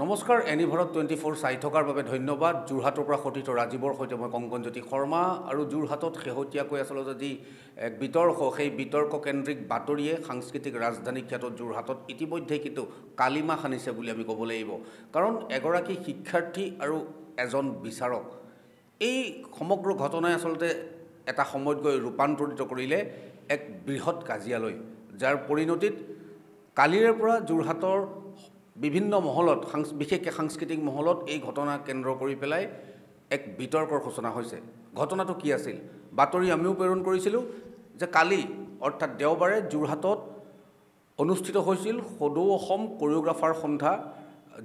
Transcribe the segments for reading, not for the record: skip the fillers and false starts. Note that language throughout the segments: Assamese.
নমস্কাৰ এনি ভাৰত 24 চাই থকাৰ বাবে ধন্যবাদ। যোৰহাটৰ পৰা সতীৰ্থ ৰাজীৱৰ সৈতে মই কংকনজ্যোতি শৰ্মা আৰু যোৰহাটত শেহতীয়াকৈ আচলতে যি এক বিতৰ্ক সেই বিতৰ্ককেন্দ্ৰিক বাতৰিয়ে সাংস্কৃতিক ৰাজধানী খ্যাত যোৰহাটত ইতিমধ্যে কিন্তু কালিমা সানিছে বুলি আমি ক'ব লাগিব। কাৰণ এগৰাকী শিক্ষাৰ্থী আৰু এজন বিচাৰক এই সমগ্ৰ ঘটনাই আচলতে এটা সময়ত গৈ ৰূপান্তৰিত কৰিলে এক বৃহৎ কাজিয়ালৈ, যাৰ পৰিণতিত কালিৰে পৰা যোৰহাটৰ বিভিন্ন মহলত বিশেষকৈ সাংস্কৃতিক মহলত এই ঘটনা কেন্দ্ৰ কৰি পেলাই এক বিতৰ্কৰ সূচনা হৈছে। ঘটনাটো কি আছিল? বাতৰি আমিও প্ৰেৰণ কৰিছিলোঁ যে কালি অৰ্থাৎ দেওবাৰে যোৰহাটত অনুষ্ঠিত হৈছিল সদৌ অসম কোৰিঅ'গ্ৰাফাৰ সন্থা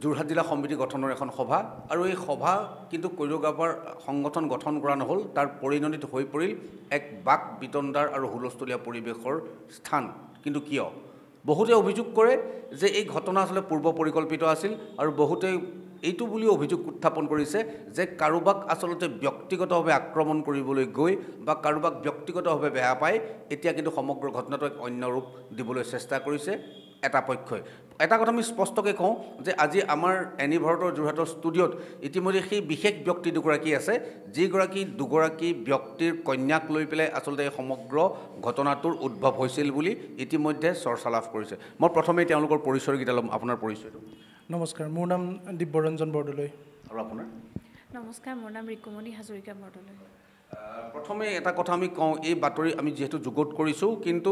যোৰহাট জিলা সমিতি গঠনৰ এখন সভা, আৰু এই সভা কিন্তু কোৰিঅ'গ্ৰাফাৰ সংগঠন গঠন কৰা নহ'ল। তাৰ পৰিণতিত হৈ পৰিল এক বাক বিতণ্ডাৰ আৰু হুলস্থুলীয়া পৰিৱেশৰ স্থান। কিন্তু কিয়? বহুতে অভিযোগ কৰে যে এই ঘটনা আসলে পূৰ্ব পৰিকল্পিত আছিল, আৰু বহুতে এইটো বুলিও অভিযোগ উত্থাপন কৰিছে যে কাৰোবাক আসলতে ব্যক্তিগতভাৱে আক্ৰমণ কৰিবলৈ গৈ বা কাৰোবাক ব্যক্তিগতভাৱে বেয়া পায় এতিয়া কিন্তু সমগ্ৰ ঘটনাটো এক অন্য ৰূপ দিবলৈ চেষ্টা কৰিছে এটা পক্ষই। এটা কথা আমি স্পষ্টকৈ কওঁ যে আজি আমাৰ এনি ভাৰতৰ যোৰহাটৰ ষ্টুডিঅ'ত ইতিমধ্যে সেই বিশেষ ব্যক্তি দুগৰাকী আছে, দুগৰাকী ব্যক্তিৰ কন্যাক লৈ পেলাই আচলতে এই সমগ্ৰ ঘটনাটোৰ উদ্ভৱ হৈছিল বুলি ইতিমধ্যে চৰ্চা লাভ কৰিছে। মই প্ৰথমেই তেওঁলোকৰ পৰিচয়কেইটা ল'ম। আপোনাৰ পৰিচয়টো? নমস্কাৰ, মোৰ নাম দিব্যৰঞ্জন বৰদলৈ। আৰু আপোনাৰ? নমস্কাৰ, মোৰ নাম ৰিকুমণি হাজৰিকা বৰদলৈ। প্ৰথমে এটা কথা আমি কওঁ, এই বাতৰি আমি যিহেতু যুগুত কৰিছোঁ, কিন্তু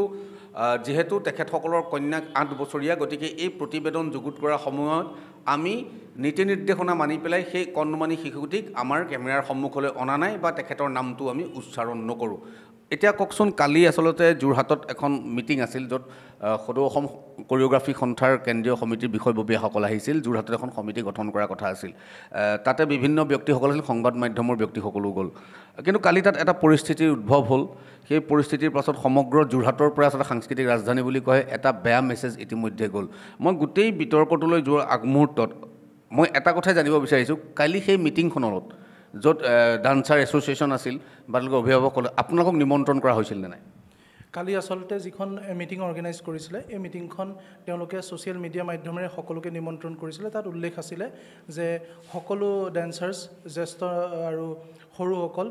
যিহেতু তেখেতসকলৰ কন্যাক 8 বছৰীয়া, গতিকে এই প্ৰতিবেদন যুগুত কৰাৰ সময়ত আমি নীতি নিৰ্দেশনা মানি পেলাই সেই কণমানি শিশুটিক আমাৰ কেমেৰাৰ সন্মুখলৈ অনা নাই বা তেখেতৰ নামটো আমি উচ্চাৰণ নকৰোঁ। এতিয়া কওকচোন, কালি আচলতে যোৰহাটত এখন মিটিং আছিল য'ত সদৌ অসম কোৰিঅ'গ্ৰাফী সন্থাৰ কেন্দ্ৰীয় সমিতিৰ বিষয়ববীয়াসকল আহিছিল। যোৰহাটত এখন সমিতি গঠন কৰাৰ কথা আছিল। তাতে বিভিন্ন ব্যক্তিসকল আছিল, সংবাদ মাধ্যমৰ ব্যক্তিসকলো গ'ল। কিন্তু কালি তাত এটা পৰিস্থিতিৰ উদ্ভৱ হ'ল। সেই পৰিস্থিতিৰ পাছত সমগ্ৰ যোৰহাটৰ পৰা আচলতে সাংস্কৃতিক ৰাজধানী বুলি কয় এটা বেয়া মেছেজ ইতিমধ্যে গ'ল। মই গোটেই বিতৰ্কটোলৈ যোৱাৰ আগমুহূৰ্তত মই এটা কথাই জানিব বিচাৰিছোঁ, কালি সেই মিটিংখনত য'ত ডান্সাৰ এছ'চিয়েশ্যন আছিল বা তেওঁলোকৰ অভিভাৱকসকল, আপোনালোকক নিমন্ত্ৰণ কৰা হৈছিল নে নাই? কালি আচলতে যিখন মিটিং অৰ্গেনাইজ কৰিছিলে, এই মিটিংখন তেওঁলোকে ছ'চিয়েল মিডিয়া মাধ্যমেৰে সকলোকে নিমন্ত্ৰণ কৰিছিলে। তাত উল্লেখ আছিলে যে সকলো ডেন্সাৰ্ছ, জ্যেষ্ঠ আৰু সৰুসকল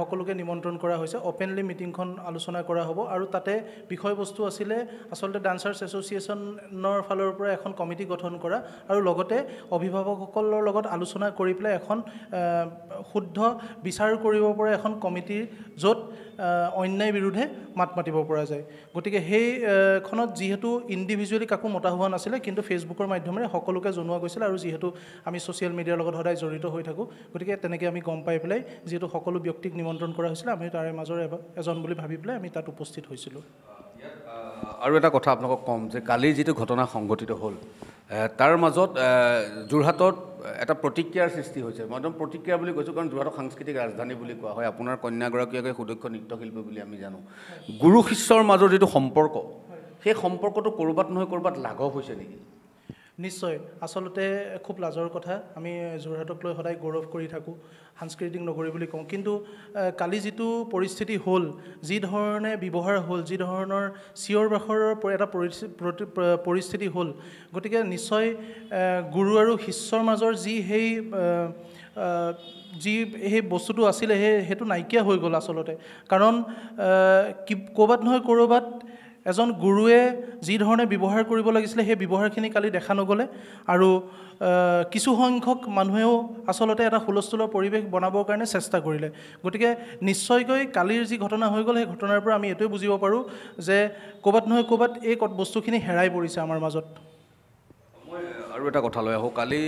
সকলোকে নিমন্ত্ৰণ কৰা হৈছে। অ'পেনলি মিটিংখন আলোচনা কৰা হ'ব, আৰু তাতে বিষয়বস্তু আছিলে আচলতে ডান্সাৰ্ছ এছ'চিয়েশ্যনৰ ফালৰ পৰা এখন কমিটি গঠন কৰা, আৰু লগতে অভিভাৱকসকলৰ লগত আলোচনা কৰি পেলাই এখন শুদ্ধ বিচাৰ কৰিব পৰা এখন কমিটি য'ত অন্যায় বিৰুদ্ধে মাত মাতিব পৰা যায়। গতিকে সেইখনত যিহেতু ইণ্ডিভিজুৱেলি কাকো মতা হোৱা নাছিলে, কিন্তু ফেচবুকৰ মাধ্যমেৰে সকলোকে জনোৱা গৈছিলে, আৰু যিহেতু আমি ছ'চিয়েল মিডিয়াৰ লগত সদায় জড়িত হৈ থাকোঁ, গতিকে তেনেকৈ আমি গম পাই পেলাই যিহেতু সকলো ব্যক্তিক নিমন্ত্ৰণ কৰা হৈছিলে, আমি তাৰে মাজৰ এজন বুলি ভাবি পেলাই আমি তাত উপস্থিত হৈছিলোঁ। আৰু এটা কথা আপোনালোকক ক'ম যে কালি যিটো ঘটনা সংঘটিত হ'ল তাৰ মাজত যোৰহাটত এটা প্ৰতিক্ৰিয়াৰ সৃষ্টি হৈছে। মই একদম প্ৰতিক্ৰিয়া বুলি কৈছোঁ কাৰণ যোৰহাটক সাংস্কৃতিক ৰাজধানী বুলি কোৱা হয়। আপোনাৰ কন্যাগৰাকীকে সুদক্ষ নৃত্যশিল্পী বুলি আমি জানো। গুৰু শিষ্যৰ মাজৰ যিটো সম্পৰ্ক, সেই সম্পৰ্কটো ক'ৰবাত নহয় ক'ৰবাত লাঘৱ হৈছে নেকি? নিশ্চয়, আচলতে খুব লাজৰ কথা। আমি যোৰহাটক লৈ সদায় গৌৰৱ কৰি থাকোঁ, সাংস্কৃতিক নগৰী বুলি কওঁ, কিন্তু কালি যিটো পৰিস্থিতি হ'ল, যি ধৰণে ব্যৱহাৰ হ'ল, যি ধৰণৰ চিঞৰ বাখৰৰ এটা পৰিস্থিতি হ'ল, গতিকে নিশ্চয় গুৰু আৰু শিষ্যৰ মাজৰ যি সেই বস্তুটো আছিলে সেইটো নাইকিয়া হৈ গ'ল আচলতে। কাৰণ ক'ৰবাত নহয় ক'ৰবাত এজন গুৰুৱে যি ধৰণে ব্যৱহাৰ কৰিব লাগিছিলে সেই ব্যৱহাৰখিনি কালি দেখা নগ'লে, আৰু কিছু সংখ্যক মানুহেও আচলতে এটা হুলস্থুলৰ পৰিৱেশ বনাবৰ কাৰণে চেষ্টা কৰিলে। গতিকে নিশ্চয়কৈ কালিৰ যি ঘটনা হৈ গ'ল, সেই ঘটনাৰ পৰা আমি এইটোৱে বুজিব পাৰোঁ যে ক'ৰবাত নহয় ক'ৰবাত এই বস্তুখিনি হেৰাই পৰিছে আমাৰ মাজত। আৰু এটা কথা লৈ আহোঁ, কালি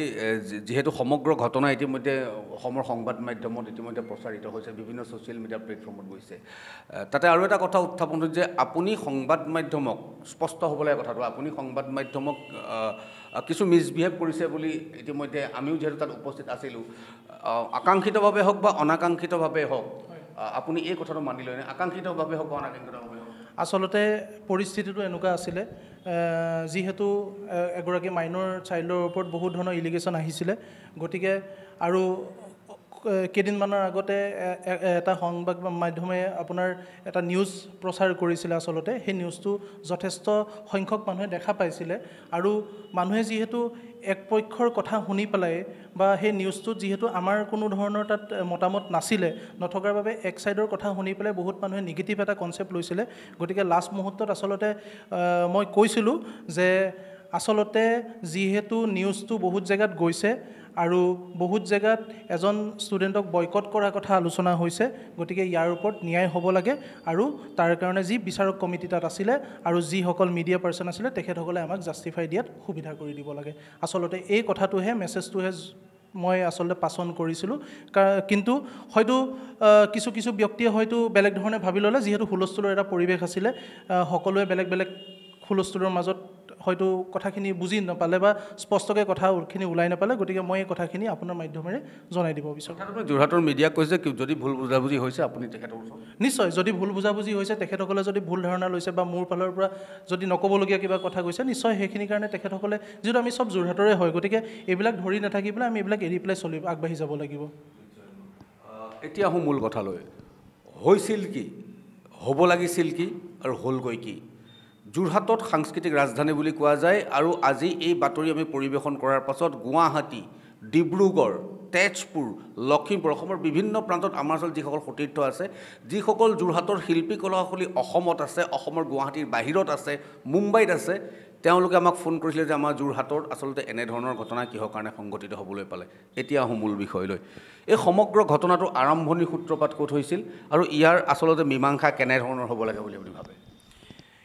যিহেতু সমগ্ৰ ঘটনা ইতিমধ্যে অসমৰ সংবাদ মাধ্যমত ইতিমধ্যে প্ৰচাৰিত হৈছে, বিভিন্ন ছ'চিয়েল মিডিয়া প্লেটফৰ্মত গৈছে, তাতে আৰু এটা কথা উত্থাপন হৈছে যে আপুনি সংবাদ মাধ্যমক, স্পষ্ট হ'ব লাগে কথাটো, আপুনি সংবাদ মাধ্যমক কিছু মিছবিহেভ কৰিছে বুলি ইতিমধ্যে আমিও যিহেতু তাত উপস্থিত আছিলোঁ, আকাংক্ষিতভাৱে হওক বা অনাকাংক্ষিতভাৱে হওক, আপুনি এই কথাটো মানি লয়নে? আকাংক্ষিতভাৱে হওক বা অনাকাংক্ষিতভাৱে হওক? আচলতে পৰিস্থিতিটো এনেকুৱা আছিলে, যিহেতু এগৰাকী মাইনৰ চাইল্ডৰ ওপৰত বহুত ধৰণৰ ইলিগেশ্যন আহিছিলে, গতিকে আৰু কেইদিনমানৰ আগতে এটা সংবাদ মাধ্যমে আপোনাৰ এটা নিউজ প্ৰচাৰ কৰিছিলে আচলতে সেই নিউজটো যথেষ্ট সংখ্যক মানুহে দেখা পাইছিলে আৰু মানুহে যিহেতু এক পক্ষৰ কথা শুনি পেলাই বা সেই নিউজটোত যিহেতু আমাৰ কোনো ধৰণৰ তাত মতামত নাছিলে নথকাৰ বাবে এক সাইডৰ কথা শুনি পেলাই বহুত মানুহে নিগেটিভ এটা কনসেপ্ট লৈছিলে গতিকে লাষ্ট মুহূৰ্তত আচলতে মই কৈছিলোঁ যে আচলতে যিহেতু নিউজটো বহুত জেগাত গৈছে আৰু বহুত জেগাত এজন ষ্টুডেণ্টক বয়কট কৰাৰ কথা আলোচনা হৈছে গতিকে ইয়াৰ ওপৰত ন্যায় হ'ব লাগে আৰু তাৰ কাৰণে যি বিচাৰক কমিটি তাত আছিলে আৰু যিসকল মিডিয়া পাৰ্চন আছিলে তেখেতসকলে আমাক জাষ্টিফাই দিয়াত সুবিধা কৰি দিব লাগে আচলতে এই কথাটোহে মেছেজটোহে মই আচলতে পাচন কৰিছিলোঁ কিন্তু হয়তো কিছু কিছু ব্যক্তিয়ে হয়তো বেলেগ ধৰণে ভাবি ল'লে যিহেতু হুলস্থুলৰ এটা পৰিৱেশ আছিলে সকলোৱে বেলেগ বেলেগ হুলস্থুলৰ মাজত হয়তো কথাখিনি বুজি নাপালে বা স্পষ্টকৈ কথাখিনি ওলাই নাপালে গতিকে মই এই কথাখিনি আপোনাৰ মাধ্যমেৰে জনাই দিব বিচাৰোঁ যোৰহাটৰ মিডিয়াক কৈছে যদি ভুল বুজাবুজি হৈছে আপুনি তেখেতৰ নিশ্চয় যদি ভুল বুজাবুজি হৈছে তেখেতসকলে যদি ভুল ধাৰণা লৈছে বা মোৰ ফালৰ পৰা যদি নক'বলগীয়া কিবা কথা কৈছে নিশ্চয় সেইখিনিৰ কাৰণে তেখেতসকলে যিহেতু আমি চব যোৰহাটৰে হয় গতিকে এইবিলাক ধৰি নাথাকি পেলাই আমি এইবিলাক এৰি পেলাই আগবাঢ়ি যাব লাগিব এতিয়া আহোঁ মূল কথালৈ হৈছিল কি হ'ব লাগিছিল কি আৰু হ'লগৈ কি যোৰহাটত সাংস্কৃতিক ৰাজধানী বুলি কোৱা যায় আৰু আজি এই বাতৰি আমি পৰিৱেশন কৰাৰ পাছত গুৱাহাটী ডিব্ৰুগড় তেজপুৰ লখিমপুৰ অসমৰ বিভিন্ন প্ৰান্তত আমাৰ ওচৰত যিসকল সতীৰ্থ আছে যিসকল যোৰহাটৰ শিল্পী কলাশলী অসমত আছে অসমৰ গুৱাহাটীৰ বাহিৰত আছে মুম্বাইত আছে তেওঁলোকে আমাক ফোন কৰিছিলে যে আমাৰ যোৰহাটত আচলতে এনেধৰণৰ ঘটনা কিহৰ কাৰণে সংঘটিত হ'বলৈ পালে এতিয়া আহোঁ মূল বিষয়লৈ এই সমগ্ৰ ঘটনাটোৰ আৰম্ভণি সূত্ৰপাত ক'ত হৈছিল আৰু ইয়াৰ আচলতে মীমাংসা কেনেধৰণৰ হ'ব লাগে বুলি আপুনি ভাবে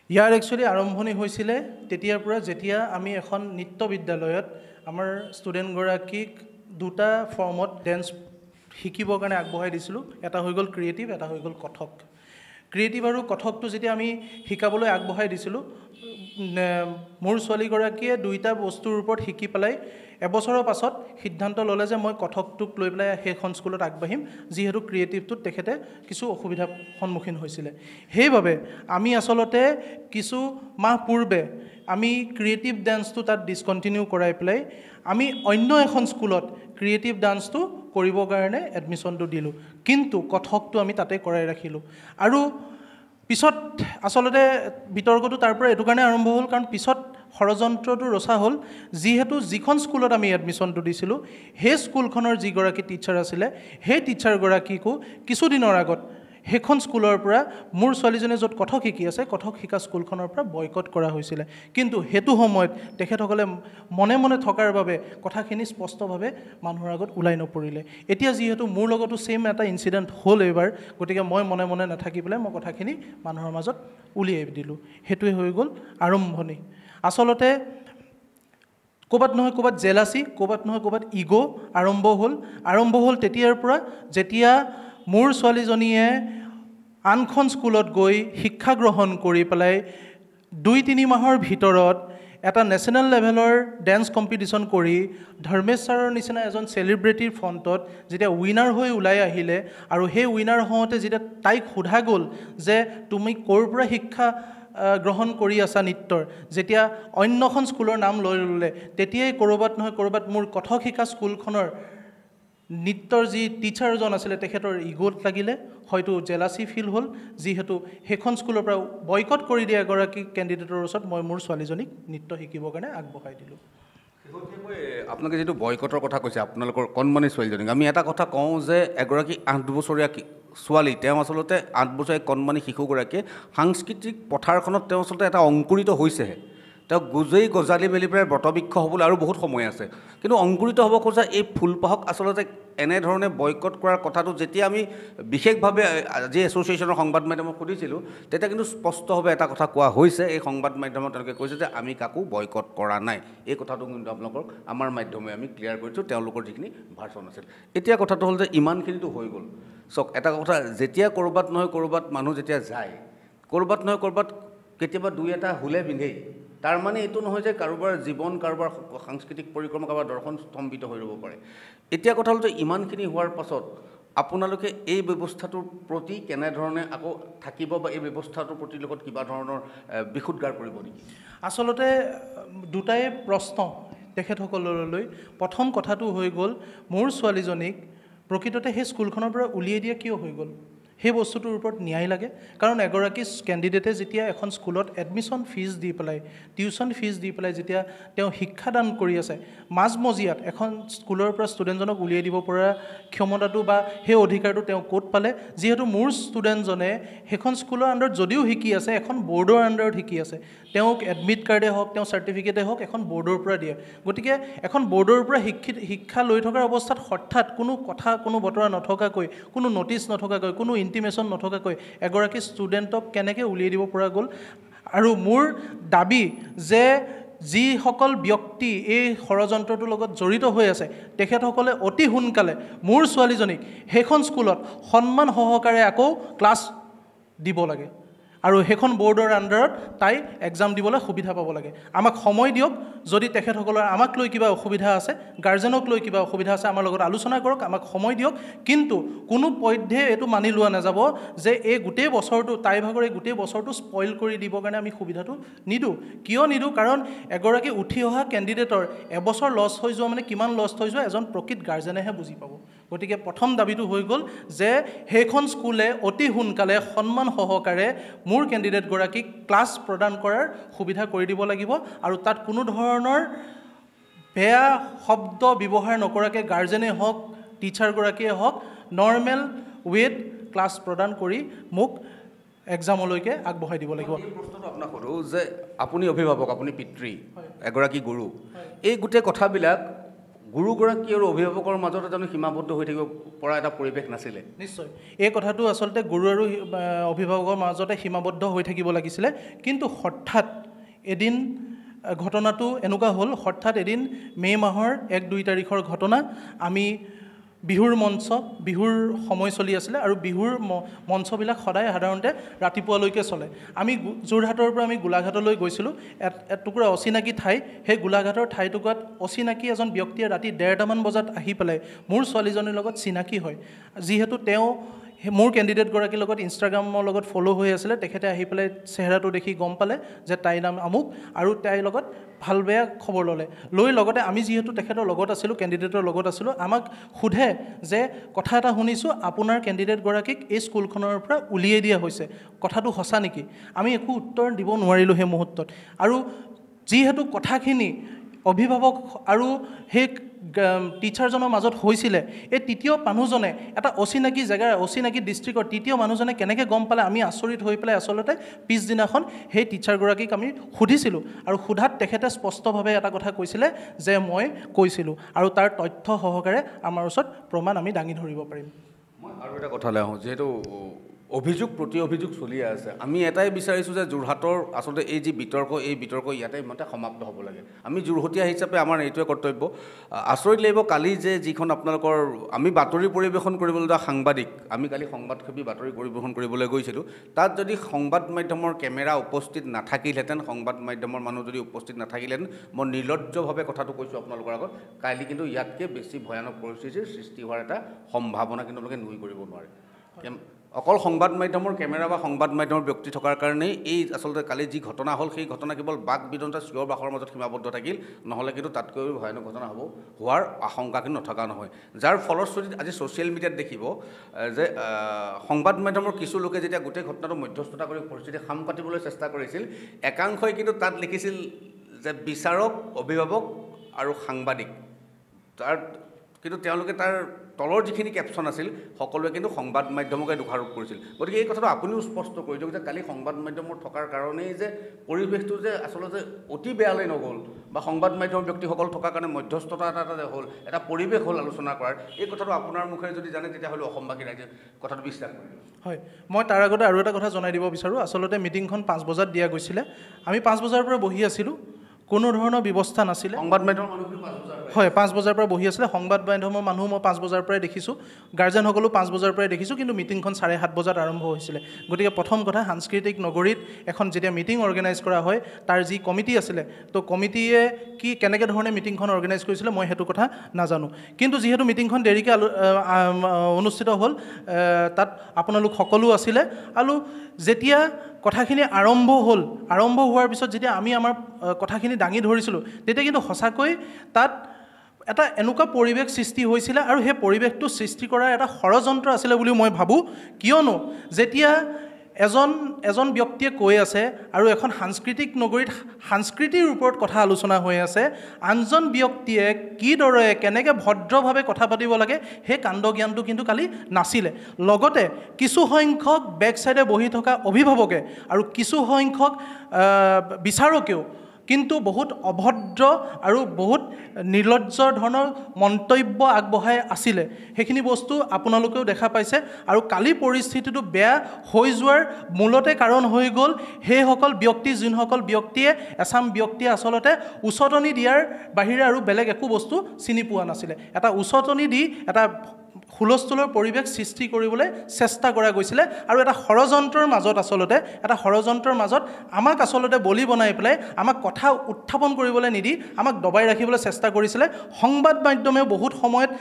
ইয়াৰ একচুৱেলি আৰম্ভণি হৈছিলে তেতিয়াৰ পৰা যেতিয়া আমি এখন নৃত্য বিদ্যালয়ত আমাৰ ষ্টুডেণ্টগৰাকীক দুটা ফৰ্মত ডেন্স শিকিবৰ কাৰণে আগবঢ়াই দিছিলোঁ এটা হৈ গ'ল ক্ৰিয়েটিভ এটা হৈ গ'ল কথক ক্ৰিয়েটিভ আৰু কথকটো যেতিয়া আমি শিকাবলৈ আগবঢ়াই দিছিলোঁ মোৰ ছোৱালীগৰাকীয়ে দুইটা বস্তুৰ ওপৰত শিকি পেলাই এবছৰৰ পাছত সিদ্ধান্ত ল'লে যে মই কথকটোক লৈ পেলাই সেইখন স্কুলত আগবাঢ়িম যিহেতু ক্ৰিয়েটিভটোত তেখেতে কিছু অসুবিধাৰ সন্মুখীন হৈছিলে সেইবাবে আমি আচলতে কিছু মাহ পূৰ্বে আমি ক্ৰিয়েটিভ ডান্সটো তাত ডিছকণ্টিনিউ কৰাই পেলাই আমি অন্য এখন স্কুলত ক্ৰিয়েটিভ ডান্সটো কৰিবৰ কাৰণে এডমিশ্যনটো দিলোঁ কিন্তু কথকটো আমি তাতে কৰাই ৰাখিলোঁ আৰু পিছত আচলতে বিতৰ্কটো তাৰ পৰা এইটো কাৰণে আৰম্ভ হ'ল কাৰণ পিছত ষড়যন্ত্ৰটো ৰচা হ'ল যিহেতু যিখন স্কুলত আমি এডমিশ্যনটো দিছিলোঁ সেই স্কুলখনৰ যিগৰাকী টিচাৰ আছিলে সেই টিচাৰগৰাকীকো কিছুদিনৰ আগত সেইখন স্কুলৰ পৰা মোৰ ছোৱালীজনীয়ে য'ত কথক শিকি আছে কথক শিকা স্কুলখনৰ পৰা বয়কট কৰা হৈছিলে কিন্তু সেইটো সময়ত তেখেতসকলে মনে মনে থকাৰ বাবে কথাখিনি স্পষ্টভাৱে মানুহৰ আগত ওলাই নপৰিলে এতিয়া যিহেতু মোৰ লগতো ছেইম এটা ইনচিডেণ্ট হ'ল এইবাৰ গতিকে মই মনে মনে নাথাকি পেলাই মই কথাখিনি মানুহৰ মাজত উলিয়াই দিলোঁ সেইটোৱে হৈ গ'ল আৰম্ভণি আচলতে ক'ৰবাত নহয় ক'ৰবাত জেলাচি ক'ৰবাত নহয় ক'ৰবাত ইগ' আৰম্ভ হ'ল তেতিয়াৰ পৰা যেতিয়া মোৰ ছোৱালীজনীয়ে আনখন স্কুলত গৈ শিক্ষা গ্ৰহণ কৰি পেলাই 2-3 মাহৰ ভিতৰত এটা নেশ্যনেল লেভেলৰ ডেন্স কম্পিটিশ্যন কৰি ধৰ্মেশ ছাৰৰ নিচিনা এজন চেলিব্ৰিটিৰ ফ্ৰণ্টত যেতিয়া উইনাৰ হৈ ওলাই আহিলে আৰু সেই উইনাৰ হওঁতে যেতিয়া তাইক সোধা গ'ল যে তুমি ক'ৰ পৰা শিক্ষা গ্ৰহণ কৰি আছা নৃত্যৰ যেতিয়া অন্যখন স্কুলৰ নাম লৈ ল'লে তেতিয়াই ক'ৰবাত নহয় ক'ৰবাত মোৰ কথক শিকা স্কুলখনৰ নৃত্যৰ যি টিচাৰজন আছিলে তেখেতৰ ইগ'ত লাগিলে হয়তো জেলাচি ফিল হ'ল যিহেতু সেইখন স্কুলৰ পৰা বয়কট কৰি দিয়া এগৰাকী কেণ্ডিডেটৰ ওচৰত মই মোৰ ছোৱালীজনীক নৃত্য শিকিবৰ কাৰণে আগবঢ়াই দিলোঁ আপোনালোকে যিটো বয়কটৰ কথা কৈছে আপোনালোকৰ কণমানি ছোৱালীজনীক আমি এটা কথা কওঁ যে এগৰাকী 8 বছৰীয়া ছোৱালী তেওঁ আচলতে 8 বছৰীয়া কণমানি শিশুগৰাকীয়ে সাংস্কৃতিক পথাৰখনত তেওঁ আচলতে এটা অংকুৰিত হৈছেহে তেওঁ গুজেই গজালি মেলি পেলাই ব্ৰতবৃক্ষ হ'বলৈ আৰু বহুত সময় আছে কিন্তু অংকুৰিত হ'ব খোজা এই ফুলপাহক আচলতে এনেধৰণে বয়কট কৰাৰ কথাটো যেতিয়া আমি বিশেষভাৱে আজি এছ'চিয়েশ্যনৰ সংবাদ মাধ্যমক সুধিছিলোঁ তেতিয়া কিন্তু স্পষ্টভাৱে এটা কথা কোৱা হৈছে এই সংবাদ মাধ্যমত তেওঁলোকে কৈছে যে আমি কাকো বয়কট কৰা নাই এই কথাটো কিন্তু আপোনালোকক আমাৰ মাধ্যমে আমি ক্লিয়াৰ কৰিছোঁ তেওঁলোকৰ যিখিনি ভাৰ্চন আছিল এতিয়া কথাটো হ'ল যে ইমানখিনিতো হৈ গ'ল চাওক এটা কথা যেতিয়া ক'ৰবাত নহয় ক'ৰবাত মানুহ যেতিয়া যায় ক'ৰবাত নহয় ক'ৰবাত কেতিয়াবা 2-এটা হুলে পিন্ধেই তাৰ মানে এইটো নহয় যে কাৰোবাৰ জীৱন কাৰোবাৰ সাংস্কৃতিক পৰিক্ৰমা কাৰোবাৰ দৰ্শন স্তম্ভিত হৈ ৰ'ব পাৰে এতিয়া কথা হ'ল যে ইমানখিনি হোৱাৰ পাছত আপোনালোকে এই ব্যৱস্থাটোৰ প্ৰতি কেনেধৰণে আকৌ থাকিব বা এই ব্যৱস্থাটোৰ প্ৰতি লগত কিবা ধৰণৰ বিশুদ্ধাৰ কৰিব নেকি আচলতে দুটাই প্ৰশ্ন তেখেতসকললৈ প্ৰথম কথাটো হৈ গ'ল মোৰ ছোৱালীজনীক প্ৰকৃততে সেই স্কুলখনৰ পৰা উলিয়াই দিয়া কিয় হৈ গ'ল সেই বস্তুটোৰ ওপৰত ন্যায় লাগে কাৰণ এগৰাকী কেণ্ডিডেটে যেতিয়া এখন স্কুলত এডমিশ্যন ফিজ দি পেলাই টিউশ্যন ফিজ দি পেলাই যেতিয়া তেওঁ শিক্ষাদান কৰি আছে মাজমজিয়াত এখন স্কুলৰ পৰা ষ্টুডেণ্টজনক উলিয়াই দিব পৰা ক্ষমতাটো বা সেই অধিকাৰটো তেওঁ ক'ত পালে যিহেতু মোৰ ষ্টুডেণ্টজনে সেইখন স্কুলৰ আণ্ডাৰত যদিও শিকি আছে এখন বৰ্ডৰ আণ্ডাৰত শিকি আছে তেওঁক এডমিট কাৰ্ডে হওক তেওঁ চাৰ্টিফিকেটে হওক এখন বৰ্ডৰ পৰা দিয়ে গতিকে এখন বৰ্ডৰ পৰা শিক্ষা লৈ থকাৰ অৱস্থাত হঠাৎ কোনো কথা কোনো বতৰা নথকাকৈ কোনো নটিচ নথকাকৈ কোনো ইণ্টিমেশ্যন নথকাকৈ এগৰাকী ষ্টুডেণ্টক কেনেকৈ উলিয়াই দিব পৰা গ'ল আৰু মোৰ দাবী যে যিসকল ব্যক্তি এই ষড়যন্ত্ৰটোৰ লগত জড়িত হৈ আছে তেখেতসকলে অতি সোনকালে মোৰ ছোৱালীজনীক সেইখন স্কুলত সন্মান সহকাৰে আকৌ ক্লাছ দিব লাগে আৰু সেইখন বৰ্ডৰ আণ্ডাৰত তাই এক্সাম দিবলৈ সুবিধা পাব লাগে আমাক সময় দিয়ক যদি তেখেতসকলৰ আমাক লৈ কিবা অসুবিধা আছে গাৰ্জেনক লৈ কিবা অসুবিধা আছে আমাৰ লগত আলোচনা কৰক আমাক সময় দিয়ক কিন্তু কোনো পধ্যে এইটো মানি লোৱা নাযাব যে এই গোটেই বছৰটো তাই ভাগৰ এই গোটেই বছৰটো স্পইল কৰি দিবৰ কাৰণে আমি সুবিধাটো নিদিওঁ কিয় নিদিওঁ কাৰণ এগৰাকী উঠি অহা কেণ্ডিডেটৰ এবছৰ লছ হৈ যোৱা মানে কিমান লছ হৈ যোৱা এজন প্ৰকৃত গাৰ্জেনেহে বুজি পাব গতিকে প্ৰথম দাবীটো হৈ গ'ল যে সেইখন স্কুলে অতি সোনকালে সন্মান সহকাৰে মোৰ কেণ্ডিডেটগৰাকীক ক্লাছ প্ৰদান কৰাৰ সুবিধা কৰি দিব লাগিব আৰু তাত কোনো ধৰণৰ বেয়া শব্দ ব্যৱহাৰ নকৰাকৈ গাৰ্জেনে হওক টিচাৰগৰাকীয়ে হওক নৰ্মেল ৱেত ক্লাছ প্ৰদান কৰি মোক এক্সামলৈকে আগবঢ়াই দিব লাগিব এই প্ৰশ্নটো আপোনাক সোধোঁ যে আপুনি অভিভাৱক আপুনি পিতৃ এগৰাকী গুৰু এই গোটেই কথাবিলাক গুৰুগৰাকী আৰু অভিভাৱকৰ মাজত এটা সীমাবদ্ধ হৈ থাকিব পৰা এটা পৰিৱেশ নাছিলে নিশ্চয় এই কথাটো আচলতে গুৰু আৰু অভিভাৱকৰ মাজতে সীমাবদ্ধ হৈ থাকিব লাগিছিলে কিন্তু হঠাৎ এদিন ঘটনাটো এনেকুৱা হ'ল হঠাৎ এদিন মে' মাহৰ 1-2 তাৰিখৰ ঘটনা আমি বিহুৰ মঞ্চ বিহুৰ সময় চলি আছিলে আৰু বিহুৰ মঞ্চবিলাক সদায় সাধাৰণতে ৰাতিপুৱালৈকে চলে আমি যোৰহাটৰ পৰা আমি গোলাঘাটলৈ গৈছিলোঁ এটুকুৰা অচিনাকি ঠাই সেই গোলাঘাটৰ ঠাইটুকুৰাত অচিনাকি এজন ব্যক্তিয়ে ৰাতি 1:30মান বজাত আহি পেলাই মোৰ ছোৱালীজনীৰ লগত চিনাকি হয় যিহেতু তেওঁ মোৰ কেণ্ডিডেটগৰাকীৰ লগত ইনষ্টাগ্ৰামৰ লগত ফ'ল' হৈ আছিলে তেখেতে আহি পেলাই চেহেৰাটো দেখি গম পালে যে তাইৰ নাম আমুক আৰু তাইৰ লগত ভাল বেয়া খবৰ ল'লে লৈ লগতে আমি যিহেতু তেখেতৰ লগত আছিলোঁ কেণ্ডিডেটৰ লগত আছিলোঁ আমাক সোধে যে কথা এটা শুনিছোঁ আপোনাৰ কেণ্ডিডেটগৰাকীক এই স্কুলখনৰ পৰা উলিয়াই দিয়া হৈছে কথাটো সঁচা নেকি আমি একো উত্তৰ দিব নোৱাৰিলোঁ সেই মুহূৰ্তত আৰু যিহেতু কথাখিনি অভিভাৱক আৰু সেই টিচাৰজনৰ মাজত হৈছিলে এই তৃতীয় মানুহজনে এটা অচিনাকি জেগাৰ অচিনাকি ডিষ্ট্ৰিক্টৰ তৃতীয় মানুহজনে কেনেকৈ গম পালে আমি আচৰিত হৈ পেলাই আচলতে পিছদিনাখন সেই টিচাৰগৰাকীক আমি সুধিছিলোঁ আৰু সোধাত তেখেতে স্পষ্টভাৱে এটা কথা কৈছিলে যে মই কৈছিলোঁ আৰু তাৰ তথ্য সহকাৰে আমাৰ ওচৰত প্ৰমাণ আমি দাঙি ধৰিব পাৰিম মই আৰু এটা কথালৈ আহোঁ যিহেতু অভিযোগ প্ৰতি অভিযোগ চলি আছে আমি এটাই বিচাৰিছোঁ যে যোৰহাটৰ আচলতে এই যি বিতৰ্ক এই বিতৰ্ক ইয়াতে ইমানতে সমাপ্ত হ'ব লাগে আমি যোৰহটীয়া হিচাপে আমাৰ এইটোৱে কৰ্তব্য আচৰিত লাগিব কালি যে যিখন আপোনালোকৰ আমি বাতৰি পৰিৱেশন কৰিবলৈ যোৱা সাংবাদিক আমি কালি সংবাদসেৱী বাতৰি পৰিৱেশন কৰিবলৈ গৈছিলোঁ তাত যদি সংবাদ মাধ্যমৰ কেমেৰা উপস্থিত নাথাকিলহেঁতেন সংবাদ মাধ্যমৰ মানুহ যদি উপস্থিত নাথাকিলহেঁতেন মই নিৰ্লজ্জভাৱে কথাটো কৈছোঁ আপোনালোকৰ আগত কালি কিন্তু ইয়াতকৈ বেছি ভয়ানক পৰিস্থিতিৰ সৃষ্টি হোৱাৰ এটা সম্ভাৱনা কিন্তু তেওঁলোকে নুই কৰিব নোৱাৰে অকল সংবাদ মাধ্যমৰ কেমেৰা বা সংবাদ মাধ্যমৰ ব্যক্তি থকাৰ কাৰণেই এই আচলতে কালি যি ঘটনা হ'ল সেই ঘটনা কেৱল বাক বিতন্তা চিঞৰ বাখৰ মাজত সীমাবদ্ধ থাকিল নহ'লে কিন্তু তাতকৈ ভয়ানক ঘটনা হোৱাৰ আশংকা কিন্তু নথকা নহয় যাৰ ফলশ্ৰুতিত আজি ছ'চিয়েল মিডিয়াত দেখিব যে সংবাদ মাধ্যমৰ কিছু লোকে যেতিয়া গোটেই ঘটনাটো মধ্যস্থতা কৰি পৰিস্থিতি সাম কাটিবলৈ চেষ্টা কৰিছিল একাংশই কিন্তু তাত লিখিছিল যে বিচাৰক অভিভাৱক আৰু সাংবাদিক তাৰ কিন্তু তেওঁলোকে তাৰ তলৰ যিখিনি কেপশ্যন আছিল সকলোৱে কিন্তু সংবাদ মাধ্যমকে দোষাৰোপ কৰিছিল গতিকে এই কথাটো আপুনিও স্পষ্ট কৰি দিয়ক যে কালি সংবাদ মাধ্যমৰ থকাৰ কাৰণেই যে পৰিৱেশটো যে আচলতে অতি বেয়ালৈ নগ'ল বা সংবাদ মাধ্যমৰ ব্যক্তিসকল থকাৰ কাৰণে মধ্যস্থতা এটা হ'ল এটা পৰিৱেশ হ'ল আলোচনা কৰাৰ এই কথাটো আপোনাৰ মুখেৰে যদি জানে তেতিয়াহ'লে অসমবাসী ৰাইজে কথাটো বিশ্বাস কৰিব হয় মই তাৰ আগতে আৰু এটা কথা জনাই দিব বিচাৰোঁ আচলতে মিটিংখন 5 বজাত দিয়া গৈছিলে আমি 5 বজাৰ পৰা বহি আছিলোঁ কোনো ধৰণৰ ব্যৱস্থা নাছিলে সংবাদ মাধ্যমৰ মানুহখিনি 5 বজাৰ হয় 5 বজাৰ পৰা বহি আছিলে সংবাদ মাধ্যমৰ মানুহ মই 5 বজাৰ পৰাই দেখিছোঁ গাৰ্জেনসকলো 5 বজাৰ পৰাই দেখিছোঁ কিন্তু মিটিংখন 7:30 বজাত আৰম্ভ হৈছিলে গতিকে প্ৰথম কথা সাংস্কৃতিক নগৰীত এখন যেতিয়া মিটিং অৰ্গেনাইজ কৰা হয় তাৰ যি কমিটি আছিলে তো কমিটিয়ে কেনেকৈ ধৰণে মিটিংখন অৰ্গেনাইজ কৰিছিলে মই সেইটো কথা নাজানো কিন্তু যিহেতু মিটিংখন দেৰিকৈ অনুষ্ঠিত হ'ল তাত আপোনালোক সকলো আছিলে আৰু যেতিয়া কথাখিনি আৰম্ভ হোৱাৰ পিছত যেতিয়া আমি আমাৰ কথাখিনি দাঙি ধৰিছিলোঁ তেতিয়া কিন্তু সঁচাকৈ তাত এটা এনেকুৱা পৰিৱেশ সৃষ্টি হৈছিলে আৰু সেই পৰিৱেশটো সৃষ্টি কৰাৰ এটা ষড়যন্ত্ৰ আছিলে বুলি মই ভাবোঁ কিয়নো যেতিয়া এজন ব্যক্তিয়ে কৈ আছে আৰু এখন সাংস্কৃতিক নগৰীত সংস্কৃতিৰ ওপৰত কথা আলোচনা হৈ আছে আনজন ব্যক্তিয়ে কিদৰে কেনেকৈ ভদ্ৰভাৱে কথা পাতিব লাগে সেই কাণ্ড জ্ঞানটো কিন্তু কালি নাছিলে লগতে কিছু সংখ্যক বেক সাইডে বহি থকা অভিভাৱকে আৰু কিছু সংখ্যক বিচাৰকেও কিন্তু বহুত অভদ্ৰ আৰু বহুত নিৰ্লজ্জ ধৰণৰ মন্তব্য আগবঢ়াই আছিলে সেইখিনি বস্তু আপোনালোকেও দেখা পাইছে আৰু কালি পৰিস্থিতিটো বেয়া হৈ যোৱাৰ মূলতে কাৰণ হৈ গ'ল সেইসকল ব্যক্তি যোনসকল ব্যক্তিয়ে এছাম ব্যক্তিয়ে আচলতে উচতনি দিয়াৰ বাহিৰে আৰু বেলেগ একো বস্তু চিনি পোৱা নাছিলে এটা উচতনি দি এটা হুলস্থুলৰ পৰিৱেশ সৃষ্টি কৰিবলৈ চেষ্টা কৰা গৈছিলে আৰু এটা ষড়যন্ত্ৰৰ মাজত আমাক আচলতে বলি বনাই পেলাই আমাক কথা উত্থাপন কৰিবলৈ নিদি আমাক দবাই ৰাখিবলৈ চেষ্টা কৰিছিলে সংবাদ মাধ্যমেও বহুত সময়ত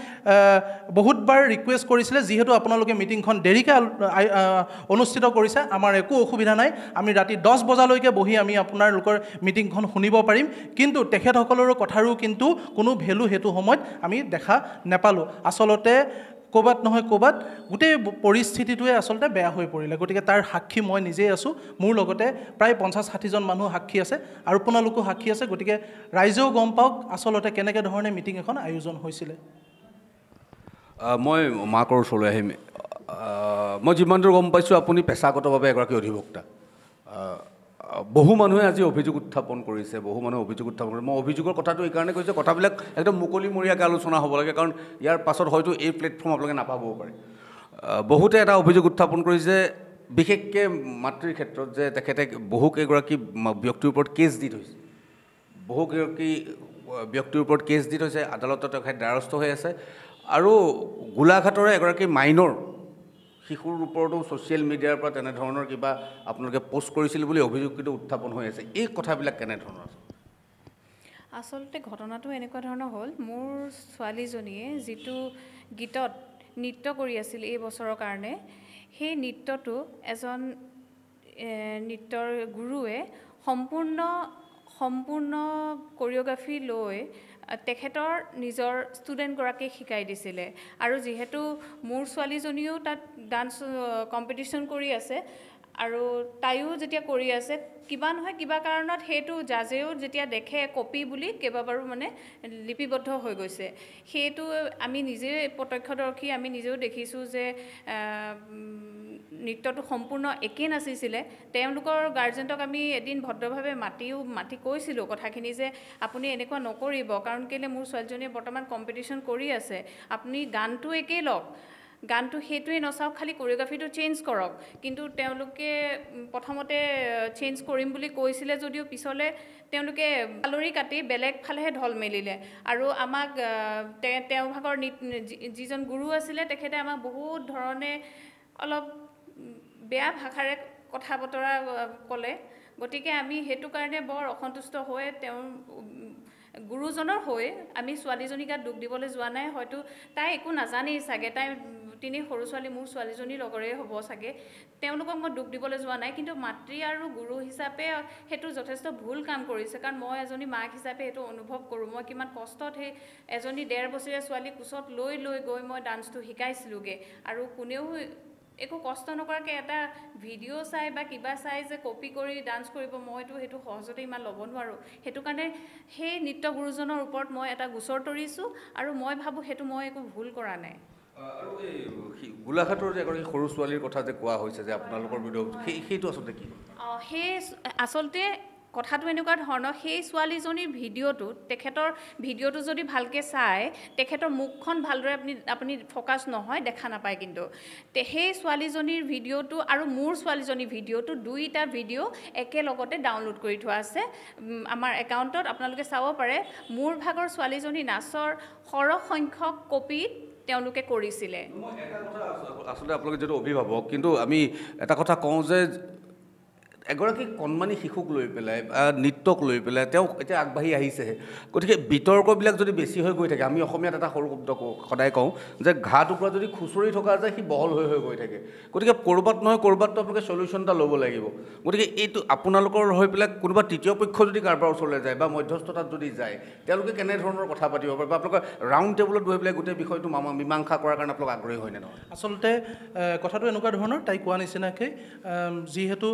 বহুতবাৰ ৰিকুৱেষ্ট কৰিছিলে যিহেতু আপোনালোকে মিটিংখন দেৰিকৈ অনুষ্ঠিত কৰিছে আমাৰ একো অসুবিধা নাই আমি ৰাতি 10 বজালৈকে বহি আমি আপোনালোকৰ মিটিংখন শুনিব পাৰিম কিন্তু তেখেতসকলৰো কথাৰো কিন্তু কোনো ভেলু হেতু সময়ত আমি দেখা নেপালোঁ আচলতে ক'বাত নহয় ক'বাত গোটেই পৰিস্থিতিটোৱে আচলতে বেয়া হৈ পৰিলে গতিকে তাৰ সাক্ষী মই নিজেই আছোঁ মোৰ লগতে প্ৰায় 50-60 জন মানুহ সাক্ষী আছে আৰু আপোনালোকো সাক্ষী আছে গতিকে ৰাইজেও গম পাওক আচলতে কেনেকৈ ধৰণে মিটিং এখন আয়োজন হৈছিলে মই মাকৰ ওচৰলৈ আহিম মই যিমান দূৰ গম পাইছোঁ আপুনি পেছাগতভাৱে এগৰাকী অধিবক্তা বহু মানুহে আজি অভিযোগ উত্থাপন কৰিছে মই অভিযোগৰ কথাটো এইকাৰণে কৈছোঁ কথাবিলাক একদম মুকলিমূৰীয়াকৈ আলোচনা হ'ব লাগে কাৰণ ইয়াৰ পাছত হয়তো এই প্লেটফৰ্ম আপোনালোকে নাপাবও পাৰে বহুতে এটা অভিযোগ উত্থাপন কৰিছে বিশেষকৈ মাতৃৰ ক্ষেত্ৰত যে তেখেতে বহুকেইগৰাকী ব্যক্তিৰ ওপৰত কেছ দি থৈছে আদালতত তেখেত দ্বাৰস্থ হৈ আছে আৰু গোলাঘাটৰে এগৰাকী মাইনৰ শিশুৰ ওপৰতো ছ'চিয়েল মিডিয়াৰ পৰা তেনেধৰণৰ কিবা আপোনালোকে পোষ্ট কৰিছিল বুলি অভিযোগ কিন্তু উত্থাপন হৈ আছে এই কথাবিলাক কেনেধৰণৰ আচলতে ঘটনাটো এনেকুৱা ধৰণৰ হ'ল মোৰ ছোৱালীজনীয়ে যিটো গীতত নৃত্য কৰি আছিল এই বছৰৰ কাৰণে সেই নৃত্যটো এজন নৃত্যৰ গুৰুৱে সম্পূৰ্ণ কোৰিঅ'গ্ৰাফি লৈ তেখেতৰ নিজৰ ষ্টুডেণ্টগৰাকীক শিকাই দিছিলে আৰু যিহেতু মোৰ ছোৱালীজনীও তাত ডান্স কম্পিটিশ্যন কৰি আছে আৰু তাইও যেতিয়া কৰি আছে কিবা নহয় কিবা কাৰণত সেইটো জাজেও যেতিয়া দেখে কপি বুলি কেইবাবাৰো মানে লিপিবদ্ধ হৈ গৈছে সেইটো আমি নিজে প্ৰত্যক্ষদৰ্শী আমি নিজেও দেখিছোঁ যে নৃত্যটো সম্পূৰ্ণ একেই নাচিছিলে তেওঁলোকৰ গাৰ্জেণ্টক আমি এদিন ভদ্ৰভাৱে মাতি কৈছিলোঁ কথাখিনি যে আপুনি এনেকুৱা নকৰিব কাৰণ কেলৈ মোৰ ছোৱালীজনীয়ে বৰ্তমান কম্পিটিশ্যন কৰি আছে আপুনি গানটো একেই লওক গানটো সেইটোৱে নচাওক খালি কোৰিঅ'গ্ৰাফিটো চেঞ্জ কৰক কিন্তু তেওঁলোকে প্ৰথমতে চেঞ্জ কৰিম বুলি কৈছিলে যদিও পিছলৈ তেওঁলোকে কালৰি কাটি বেলেগ ফালেহে ঢল মেলিলে আৰু আমাক তেওঁ ভাগৰ যিজন গুৰু আছিলে তেখেতে আমাক বহুত ধৰণে অলপ বেয়া ভাষাৰে কথা বতৰা ক'লে গতিকে আমি সেইটো কাৰণে বৰ অসন্তুষ্ট হৈ তেওঁৰ গুৰুজনৰ হৈ আমি ছোৱালীজনীক দুখ দিবলৈ যোৱা নাই হয়তো তাই একো নাজানেই চাগে তিনি সৰু ছোৱালী মোৰ ছোৱালীজনীৰ লগৰে হ'ব চাগে তেওঁলোকক মই দুখ দিবলৈ যোৱা নাই কিন্তু মাতৃ আৰু গুৰু হিচাপে সেইটো যথেষ্ট ভুল কাম কৰিছে কাৰণ মই এজনী মাক হিচাপে সেইটো অনুভৱ কৰোঁ মই কিমান কষ্টত সেই এজনী 1.5 বছৰীয়া ছোৱালী কোচত লৈ গৈ মই ডান্সটো শিকাইছিলোঁগৈ আৰু কোনেও একো কষ্ট নকৰাকৈ এটা ভিডিঅ' চাই বা কিবা চাই যে কপি কৰি ডান্স কৰিব মইতো সেইটো সহজতে ইমান ল'ব নোৱাৰোঁ সেইটো কাৰণে সেই নৃত্য গুৰুজনৰ ওপৰত মই এটা গোচৰ তৰিছোঁ আৰু মই ভাবোঁ সেইটো মই একো ভুল কৰা নাই আৰু এই গোলাঘাটৰ যে এগৰাকী সৰু ছোৱালীৰ কথা যে কোৱা হৈছে যে আপোনালোকৰ ভিডিঅ' সেইটো আচলতে কি সেই আচলতে কথাটো এনেকুৱা ধৰণৰ সেই ছোৱালীজনীৰ তেখেতৰ ভিডিঅ'টো যদি ভালকৈ চায় তেখেতৰ মুখখন ভালদৰে আপুনি ফ'কাছ নহয় দেখা নাপায় কিন্তু সেই ছোৱালীজনীৰ ভিডিঅ'টো আৰু মোৰ ছোৱালীজনীৰ ভিডিঅ'টো দুইটা ভিডিঅ' একেলগতে ডাউনলোড কৰি থোৱা আছে আমাৰ একাউণ্টত আপোনালোকে চাব পাৰে মোৰ ভাগৰ ছোৱালীজনী নাচৰ সৰহ সংখ্যক কপি তেওঁলোকে কৰিছিলে আচলতে আপোনালোকে যিটো অভিভাৱক কিন্তু আমি এটা কথা কওঁ যে এগৰাকী কণমানি শিশুক লৈ পেলাই নৃত্যক লৈ পেলাই তেওঁ এতিয়া আগবাঢ়ি আহিছেহে গতিকে বিতৰ্কবিলাক যদি বেছি হৈ গৈ থাকে আমি অসমীয়াত এটা সৰু শব্দ সদায় কওঁ যে ঘা টুকুৰা যদি খুচৰি থকা যায় সি বহল হৈ গৈ থাকে গতিকে ক'ৰবাত নহয় ক'ৰবাততো আপোনালোকে চলিউশ্যন এটা ল'ব লাগিব গতিকে এইটো আপোনালোকৰ হৈ পেলাই কোনোবা তৃতীয় পক্ষ যদি কাৰোবাৰ ওচৰলৈ যায় বা মধ্যস্থতাত যদি যায় তেওঁলোকে কেনেধৰণৰ কথা পাতিব পাৰে বা আপোনালোকৰ ৰাউণ্ড টেবুলত বহি পেলাই গোটেই বিষয়টো মীমাংসা কৰাৰ কাৰণে আপোনালোক আগ্ৰহী হয়নে নহয় আচলতে কথাটো এনেকুৱা ধৰণৰ তাই কোৱা নিচিনাকৈ যিহেতু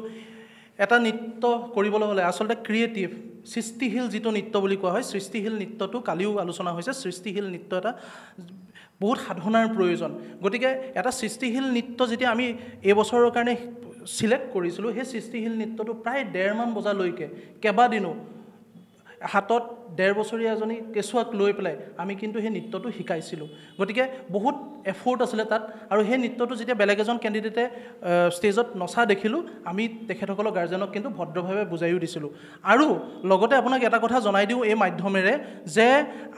এটা নৃত্য কৰিবলৈ হ'লে আচলতে ক্ৰিয়েটিভ সৃষ্টিশীল যিটো নৃত্য বুলি কোৱা হয় সৃষ্টিশীল নৃত্যটো কালিও আলোচনা হৈছে সৃষ্টিশীল নৃত্য এটা বহুত সাধনাৰ প্ৰয়োজন গতিকে এটা সৃষ্টিশীল নৃত্য যেতিয়া আমি এইবছৰৰ কাৰণে সিলেক্ট কৰিছিলোঁ সেই সৃষ্টিশীল নৃত্যটো প্ৰায় 1.5 মান বজালৈকে কেইবাদিনো হাতত 1.5 বছৰীয়া এজনী কেঁচুৱাক লৈ পেলাই আমি কিন্তু সেই নৃত্যটো শিকাইছিলোঁ গতিকে বহুত এফৰ্ট আছিলে তাত আৰু সেই নৃত্যটো যেতিয়া বেলেগ এজন কেণ্ডিডেটে ষ্টেজত নচা দেখিলোঁ আমি তেখেতসকলৰ গাৰ্জেনক কিন্তু ভদ্ৰভাৱে বুজাইও দিছিলোঁ আৰু লগতে আপোনাক এটা কথা জনাই দিওঁ এই মাধ্যমেৰে যে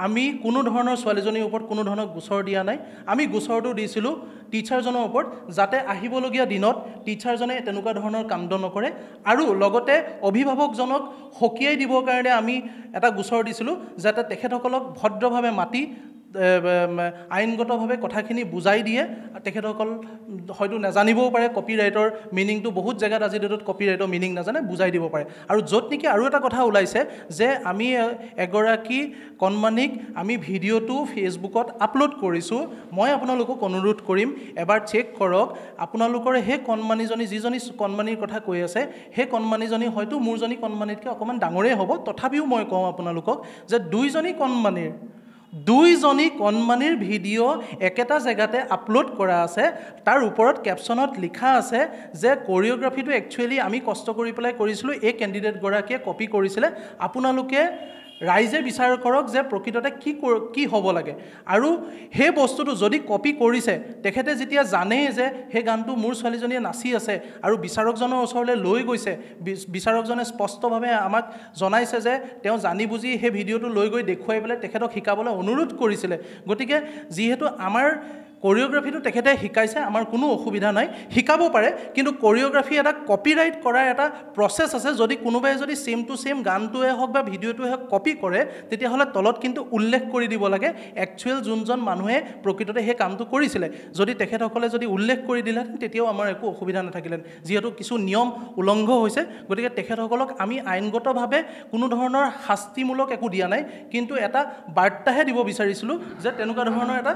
আমি কোনো ধৰণৰ ছোৱালীজনীৰ ওপৰত কোনো ধৰণৰ গোচৰ দিয়া নাই আমি গোচৰটো দিছিলোঁ টিচাৰজনৰ ওপৰত যাতে আহিবলগীয়া দিনত টিচাৰজনে তেনেকুৱা ধৰণৰ কাণ্ড নকৰে আৰু লগতে অভিভাৱকজনক সকীয়াই দিবৰ কাৰণে আমি এটা গোচৰ দিছিলোঁ যাতে তেখেতসকলক ভদ্ৰভাৱে মাতি আইনগতভাৱে কথাখিনি বুজাই দিয়ে তেখেতসকল হয়তো নাজানিবও পাৰে কপিৰাইটৰ মিনিংটো বহুত জেগাত আজি ডেটত কপিৰাইটৰ মিনিং নাজানে বুজাই দিব পাৰে আৰু য'ত নেকি আৰু এটা কথা ওলাইছে যে আমি এগৰাকী কণমানিক আমি ভিডিঅ'টো ফেচবুকত আপলোড কৰিছোঁ মই আপোনালোকক অনুৰোধ কৰিম এবাৰ চেক কৰক আপোনালোকৰ সেই কণমানিজনী যিজনী কণমানিৰ কথা কৈ আছে সেই কণমানিজনী হয়তো মোৰজনী কণমানিতকৈ অকণমান ডাঙৰেই হ'ব তথাপিও মই কওঁ আপোনালোকক যে দুইজনী কণমানিৰ ভিডিঅ' একেটা জেগাতে আপলোড কৰা আছে তাৰ ওপৰত কেপশ্যনত লিখা আছে যে কোৰিঅ'গ্ৰাফিটো একচুৱেলি আমি কষ্ট কৰি পেলাই কৰিছিলোঁ এই কেণ্ডিডেটগৰাকীয়ে কপি কৰিছিলে আপোনালোকে ৰাইজে বিচাৰ কৰক যে প্ৰকৃততে কি হ'ব লাগে আৰু সেই বস্তুটো যদি কপি কৰিছে তেখেতে যেতিয়া জানেই যে সেই গানটো মোৰ ছোৱালীজনীয়ে নাচি আছে আৰু বিচাৰকজনৰ ওচৰলৈ লৈ গৈছে বিচাৰকজনে স্পষ্টভাৱে আমাক জনাইছে যে তেওঁ জানি বুজি সেই ভিডিঅ'টো লৈ গৈ দেখুৱাই পেলাই তেখেতক শিকাবলৈ অনুৰোধ কৰিছিলে গতিকে যিহেতু আমাৰ কোৰিঅ'গ্ৰাফিটো তেখেতে শিকাইছে আমাৰ কোনো অসুবিধা নাই শিকাব পাৰে কিন্তু কোৰিঅ'গ্ৰাফি এটা কপিৰাইট কৰাৰ এটা প্ৰচেছ আছে যদি কোনোবাই যদি সেম টু সেম গানটোৱে হওক বা ভিডিঅ'টোৱে হওক কপি কৰে তেতিয়াহ'লে তলত কিন্তু উল্লেখ কৰি দিব লাগে একচুৱেল যোনজন মানুহে প্ৰকৃততে সেই কামটো কৰিছিলে যদি তেখেতসকলে যদি উল্লেখ কৰি দিলেহেঁতেন তেতিয়াও আমাৰ একো অসুবিধা নাথাকিলেন যিহেতু কিছু নিয়ম উলংঘ হৈছে গতিকে তেখেতসকলক আমি আইনগতভাৱে কোনো ধৰণৰ শাস্তিমূলক একো দিয়া নাই কিন্তু এটা বাৰ্তাহে দিব বিচাৰিছিলোঁ যে তেনেকুৱা ধৰণৰ এটা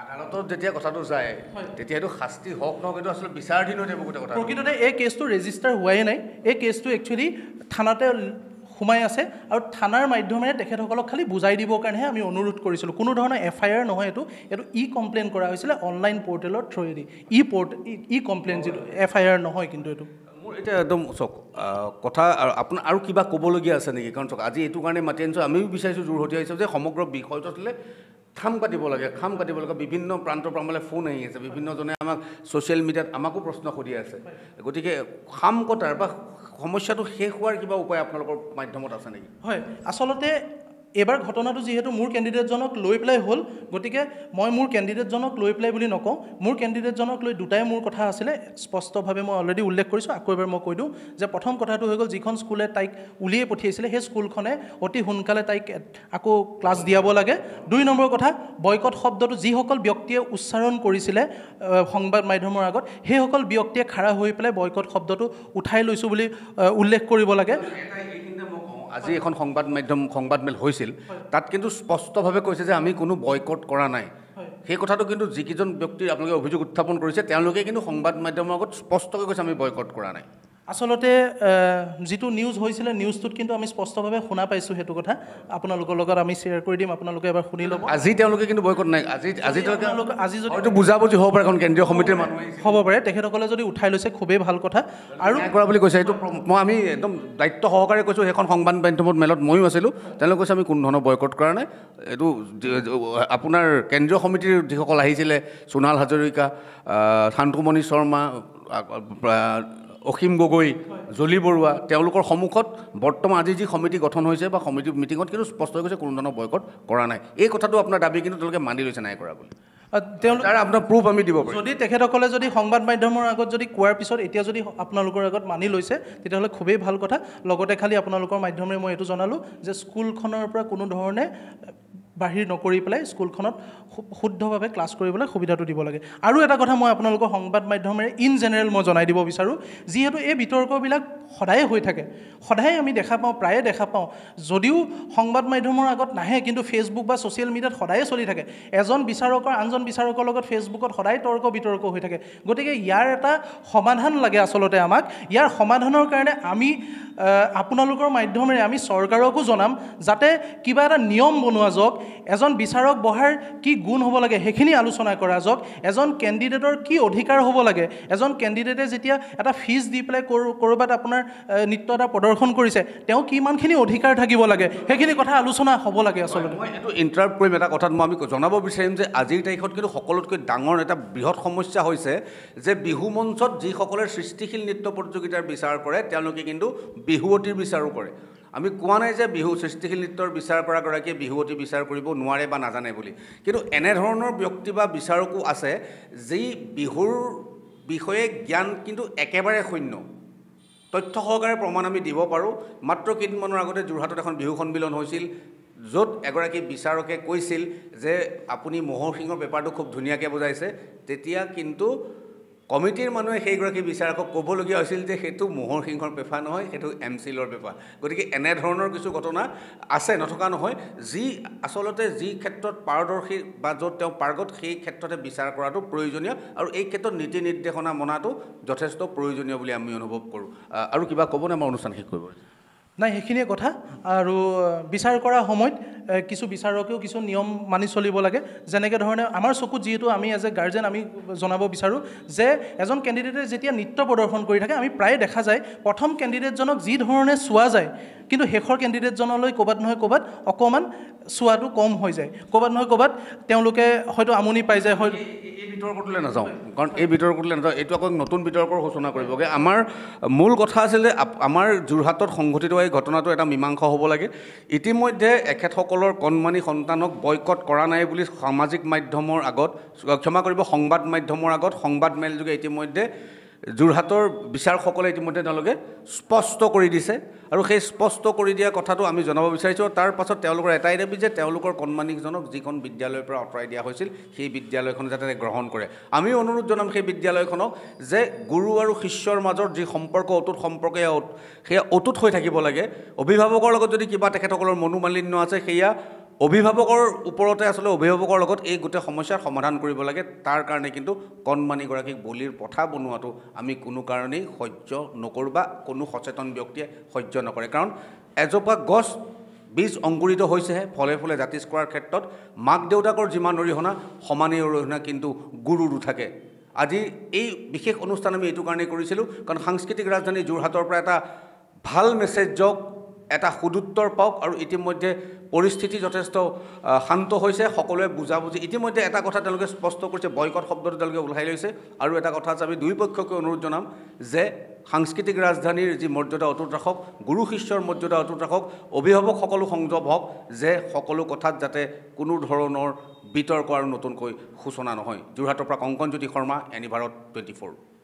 আদালতত যেতিয়া কথাটো যায় তেতিয়া এইটো শাস্তি হওক নহওক এইটো আচলতে বিচাৰাধীন হৈ থাকিব গোটেই কথা প্ৰকৃততে এই কেছটো ৰেজিষ্টাৰ হোৱাই নাই এই কেছটো একচুৱেলি থানাতে সোমাই আছে আৰু থানাৰ মাধ্যমেৰে তেখেতসকলক খালি বুজাই দিবৰ কাৰণেহে আমি অনুৰোধ কৰিছিলোঁ কোনো ধৰণৰ FIR নহয় এইটো কমপ্লেইন কৰা হৈছিলে অনলাইন পৰ্টেলৰ থ্ৰুৱেদি কমপ্লেইন যিটো FIR নহয় কিন্তু এইটো মোৰ এতিয়া একদম চাওক কথা আপোনাৰ আৰু কিবা ক'বলগীয়া আছে নেকি কাৰণ চাওক আজি এইটো কাৰণে মাতি আনিছোঁ আমিও বিচাৰিছোঁ যোৰহতীয়া হিচাপে যে সমগ্ৰ বিষয়টো আছিলে খাম কাটিব লাগে বিভিন্ন প্ৰান্তৰ পৰা আমালৈ ফোন আহি আছে বিভিন্নজনে আমাক ছ'চিয়েল মিডিয়াত আমাকো প্ৰশ্ন সুধি আছে গতিকে খাম কটাৰ বা সমস্যাটো শেষ হোৱাৰ কিবা উপায় আপোনালোকৰ মাধ্যমত আছে নেকি হয় আচলতে এবাৰ ঘটনাটো যিহেতু মোৰ কেণ্ডিডেটজনক লৈ পেলাই হ'ল গতিকে মই মোৰ কেণ্ডিডেটজনক লৈ পেলাই বুলি নকওঁ মোৰ কেণ্ডিডেটজনক লৈ দুটাই মোৰ কথা আছিলে স্পষ্টভাৱে মই অলৰেডি উল্লেখ কৰিছোঁ আকৌ এবাৰ মই কৈ দিওঁ যে প্ৰথম কথাটো হৈ গ'ল যিখন স্কুলে তাইক উলিয়াই পঠিয়াইছিলে সেই স্কুলখনে অতি সোনকালে তাইক আকৌ ক্লাছ দিয়াব লাগে 2 নম্বৰ কথা বয়কট শব্দটো যিসকল ব্যক্তিয়ে উচ্চাৰণ কৰিছিলে সংবাদ মাধ্যমৰ আগত সেইসকল ব্যক্তিয়ে খাৰা হৈ পেলাই বয়কট শব্দটো উঠাই লৈছোঁ বুলি উল্লেখ কৰিব লাগে আজি এখন সংবাদমেল হৈছিল তাত কিন্তু স্পষ্টভাৱে কৈছে যে আমি কোনো বয়কট কৰা নাই সেই কথাটো কিন্তু যিকেইজন ব্যক্তিৰ আপোনালোকে অভিযোগ উত্থাপন কৰিছে তেওঁলোকে কিন্তু সংবাদ মাধ্যমৰ আগত স্পষ্টকৈ কৈছে আমি বয়কট কৰা নাই আচলতে যিটো নিউজ হৈছিলে নিউজটোত কিন্তু আমি স্পষ্টভাৱে শুনা পাইছোঁ সেইটো কথা আপোনালোকৰ লগত আমি শ্বেয়াৰ কৰি দিম আপোনালোকে এবাৰ শুনি ল'ব আজি তেওঁলোকে কিন্তু বয়কট নাই আজি যদি হয়তো বুজাবুজি হ'ব পাৰে এখন কেন্দ্ৰীয় সমিতিৰ মানুহ হ'ব পাৰে তেখেতসকলে যদি উঠাই লৈছে খুবেই ভাল কথা আৰু কৰা বুলি কৈছে এইটো আমি একদম দায়িত্ব সহকাৰে কৈছোঁ সেইখন সংবাদ মাধ্যমত মেলত ময়ো আছিলোঁ তেওঁলোকে কৈছে আমি কোনো ধৰণৰ বয়কট কৰা নাই এইটো আপোনাৰ কেন্দ্ৰীয় সমিতিৰ যিসকল আহিছিলে সোণাল হাজৰিকা শান্তুমণি শৰ্মা অসীম গগৈ জলি বৰুৱা তেওঁলোকৰ সন্মুখত বৰ্তমান আজি যি সমিতি গঠন হৈছে বা সমিতি মিটিঙত কিন্তু স্পষ্ট হৈ গৈছে কোনো ধৰণৰ বয়কট কৰা নাই এই কথাটো আপোনাৰ দাবী কিন্তু তেওঁলোকে মানি লৈছে নাই কৰা বুলি তেওঁলোক তাৰ আপোনাৰ প্ৰুফ আমি দিব পাৰিম। যদি তেখেতসকলে যদি সংবাদ মাধ্যমৰ আগত যদি কোৱাৰ পিছত এতিয়া যদি আপোনালোকৰ আগত মানি লৈছে তেতিয়াহ'লে খুবেই ভাল কথা। লগতে খালি আপোনালোকৰ মাধ্যমেৰে মই এইটো জনালোঁ যে স্কুলখনৰ পৰা কোনো ধৰণে বাহিৰ নকৰি পেলাই স্কুলখনত শুদ্ধভাৱে ক্লাছ কৰিবলৈ সুবিধাটো দিব লাগে। আৰু এটা কথা মই আপোনালোকৰ সংবাদ মাধ্যমেৰে ইন জেনেৰেল মই জনাই দিব বিচাৰোঁ, যিহেতু এই বিতৰ্কবিলাক সদায়ে হৈ থাকে, সদায়ে আমি দেখা পাওঁ, প্ৰায়ে দেখা পাওঁ, যদিও সংবাদ মাধ্যমৰ আগত নাহে কিন্তু ফেচবুক বা ছ'চিয়েল মিডিয়াত সদায়ে চলি থাকে। এজন বিচাৰকৰ আনজন বিচাৰকৰ লগত ফেচবুকত সদায় তৰ্ক বিতৰ্ক হৈ থাকে। গতিকে ইয়াৰ এটা সমাধান লাগে আচলতে আমাক। ইয়াৰ সমাধানৰ কাৰণে আমি আপোনালোকৰ মাধ্যমেৰে আমি চৰকাৰকো জনাম যাতে কিবা এটা নিয়ম বনোৱা যাওক, এজন বিচাৰক বহাৰ কি গুণ হ'ব লাগে সেইখিনি আলোচনা কৰা যাওক, এজন কেণ্ডিডেটৰ কি অধিকাৰ হ'ব লাগে, এজন কেণ্ডিডেটে যেতিয়া এটা ফিজ দি পেলাই ক'ৰবাত আপোনাৰ নৃত্য এটা প্ৰদৰ্শন কৰিছে তেওঁ কিমানখিনি অধিকাৰ থাকিব লাগে সেইখিনি কথা আলোচনা হ'ব লাগে আচলতে। মই এইটো ইণ্টাৰাপ্ট কৰিম এটা কথাত মই জনাব বিচাৰিম যে আজিৰ তাৰিখত কিন্তু সকলোতকৈ ডাঙৰ এটা বৃহৎ সমস্যা হৈছে যে বিহু মঞ্চত যিসকলে সৃষ্টিশীল নৃত্য প্ৰতিযোগিতাৰ বিচাৰ কৰে তেওঁলোকে কিন্তু বিহুৱতীৰ বিচাৰো কৰে। আমি কোৱা নাই যে বিহু সৃষ্টিশীল নৃত্যৰ বিচাৰ কৰাগৰাকীয়ে বিহুৱতী বিচাৰ কৰিব নোৱাৰে বা নাজানে বুলি, কিন্তু এনেধৰণৰ ব্যক্তি বা বিচাৰকো আছে যি বিহুৰ বিষয়ে জ্ঞান কিন্তু একেবাৰে শূন্য। তথ্য সহকাৰে প্ৰমাণ আমি দিব পাৰোঁ। মাত্ৰ কেইদিনমানৰ আগতে যোৰহাটত এখন বিহু সন্মিলন হৈছিল য'ত এগৰাকী বিচাৰকে কৈছিল যে আপুনি ম'হৰ শিঙৰ পেপাৰটো খুব ধুনীয়াকৈ বুজাইছে, তেতিয়া কিন্তু কমিটিৰ মানুহে সেইগৰাকী বিচাৰকক ক'বলগীয়া হৈছিল যে সেইটো ম'হৰ সিংহৰ পেপাৰ নহয়, সেইটো এমচিলৰ পেপাৰ। গতিকে এনেধৰণৰ কিছু ঘটনা আছে, নথকা নহয়। যি আচলতে যি ক্ষেত্ৰত পাৰদৰ্শী বা য'ত তেওঁ পাৰ্গত সেই ক্ষেত্ৰতে বিচাৰ কৰাটো প্ৰয়োজনীয় আৰু এই ক্ষেত্ৰত নীতি নিৰ্দেশনা মনাটো যথেষ্ট প্ৰয়োজনীয় বুলি আমি অনুভৱ কৰোঁ। আৰু কিবা ক'বনে আমাৰ অনুষ্ঠান শেষ কৰিব? নাই, সেইখিনিয়ে কথা। আৰু বিচাৰ কৰা সময়ত কিছু বিচাৰকেও কিছু নিয়ম মানি চলিব লাগে। যেনেকৈ ধৰণে আমাৰ চকুত যিহেতু আমি এজ এ গাৰ্জেন আমি জনাব বিচাৰোঁ যে এজন কেণ্ডিডেটে যেতিয়া নৃত্য প্ৰদৰ্শন কৰি থাকে আমি প্ৰায়ে দেখা যায় প্ৰথম কেণ্ডিডেটজনক যি ধৰণে চোৱা যায় কিন্তু শেষৰ কেণ্ডিডেটজনলৈ ক'ৰবাত নহয় ক'ৰবাত অকণমান চোৱাটো কম হৈ যায়, ক'ৰবাত নহয় ক'ৰবাত তেওঁলোকে হয়তো আমনি পাই যায়। হয়তো এই বিতৰ্কটোলৈ নাযাওঁ, কাৰণ এই বিতৰ্কটোলৈ নাযাওঁ, এইটো আকৌ নতুন বিতৰ্কৰ সূচনা কৰিবগৈ। আমাৰ মূল কথা আছিল যে আমাৰ যোৰহাটত সংঘটিত এই ঘটনাটো এটা মীমাংসা হ'ব লাগে। ইতিমধ্যে এখেতসকলৰ কণমানি সন্তানক বয়কট কৰা নাই বুলি সামাজিক মাধ্যমৰ আগত, ক্ষমা কৰিব, সংবাদ মাধ্যমৰ আগত সংবাদ মেলযোগে ইতিমধ্যে যোৰহাটৰ বিচাৰকসকলে ইতিমধ্যে তেওঁলোকে স্পষ্ট কৰি দিছে আৰু সেই স্পষ্ট কৰি দিয়া কথাটো আমি জনাব বিচাৰিছোঁ। তাৰ পাছত তেওঁলোকৰ এটাই দাবী যে তেওঁলোকৰ কণমানিজনক যিখন বিদ্যালয়ৰ পৰা আঁতৰাই দিয়া হৈছিল সেই বিদ্যালয়খন যাতে গ্ৰহণ কৰে। আমি অনুৰোধ জনাম সেই বিদ্যালয়খনক যে গুৰু আৰু শিষ্যৰ মাজত যি সম্পৰ্ক অটুট সম্পৰ্ক সেয়া অটুট হৈ থাকিব লাগে। অভিভাৱকৰ লগত যদি কিবা তেখেতসকলৰ মনোমালিন্য আছে সেয়া অভিভাৱকৰ ওপৰতে আচলতে অভিভাৱকৰ লগত এই গোটেই সমস্যাৰ সমাধান কৰিব লাগে। তাৰ কাৰণে কিন্তু কণমানিগৰাকীক বলিৰ পঠা বনোৱাটো আমি কোনো কাৰণেই সহ্য নকৰোঁ বা কোনো সচেতন ব্যক্তিয়ে সহ্য নকৰে। কাৰণ এজোপা গছ বীজ অংকুৰিত হৈছেহে, ফলে ফলে জাতিচ কৰাৰ ক্ষেত্ৰত মাক দেউতাকৰ যিমান অৰিহণা সমানেই অৰিহণা কিন্তু গুৰুৰো থাকে। আজি এই বিশেষ অনুষ্ঠান আমি এইটো কাৰণেই কৰিছিলোঁ কাৰণ সাংস্কৃতিক ৰাজধানী যোৰহাটৰ পৰা এটা ভাল মেছেজ যাওক, এটা সুদুত্তৰ পাওক আৰু ইতিমধ্যে পৰিস্থিতি যথেষ্ট শান্ত হৈছে, সকলোৱে বুজাবুজি। ইতিমধ্যে এটা কথা তেওঁলোকে স্পষ্ট কৰিছে, বয়কট শব্দটো তেওঁলোকে ওলাই লৈছে। আৰু এটা কথা আছে, আমি দুই পক্ষকে অনুৰোধ জনাম যে সাংস্কৃতিক ৰাজধানীৰ যি মৰ্যাদা অটুট ৰাখক, গুৰু শিষ্যৰ মৰ্যাদা অটুট ৰাখক, অভিভাৱক সকলো সংযম হওক যে সকলো কথাত যাতে কোনো ধৰণৰ বিতৰ্ক আৰু নতুনকৈ সূচনা নহয়। যোৰহাটৰ পৰা কংকনজ্যোতি শৰ্মা, এনি ভাৰত 24।